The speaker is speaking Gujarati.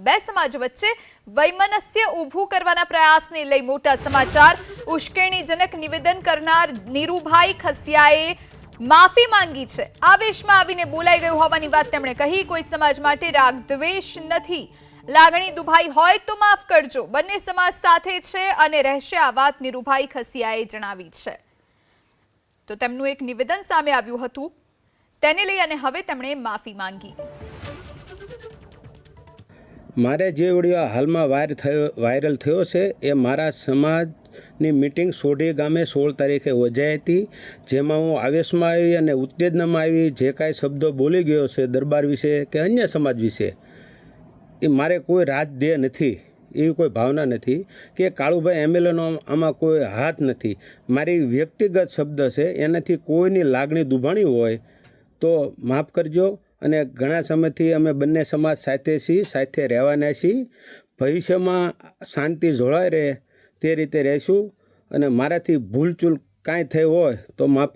બે સમાજ વચ્ચે વૈમનસ્ય ઊભું કરવાના પ્રયાસને લઈ મોટા સમાચાર। ઉશ્કેરણીજનક નિવેદન કરનાર નીરુભાઈ ખસિયાએ માફી માંગી છે। આવેશમાં આવીને બોલાઈ ગયું હોવાની વાત તેમણે કહી। કોઈ સમાજ માટે રાગ દ્વેષ નથી, લાગણી દુભાઈ હોય તો માફ કરજો, બંને સમાજ સાથે છે અને રહેશે, આ વાત નીરુભાઈ ખસિયાએ જણાવી છે। તો તેમનું એક નિવેદન સામે આવ્યું હતું, તેને લઈ અને હવે તેમણે માફી માંગી। મારે જે વિડીયો હાલમાં વાયરલ થયો છે એ મારા સમાજની મિટિંગ સોઢી ગામે 16 તારીખે યોજાઈ હતી, જેમાં હું આવેશમાં આવી અને ઉત્તેજનામાં આવી જે કાંઈ શબ્દો બોલી ગયો છે દરબાર વિશે કે અન્ય સમાજ વિશે, એ મારે કોઈ રાજધ્યેય નથી, એવી કોઈ ભાવના નથી કે કાળુભાઈ એમએલએનો આમાં કોઈ હાથ નથી। મારી વ્યક્તિગત શબ્દ છે, એનાથી કોઈની લાગણી દુભાણી હોય તો માફ કરજો। અને ઘણા સમયથી અમે બંને સમાજ સાથે છીએ, સાથે રહેવાના છીએ। ભવિષ્યમાં શાંતિ જળવાઈ રહે તે રીતે રહીશું અને મારાથી ભૂલચૂલ કાંઈ થઈ હોય તો માફ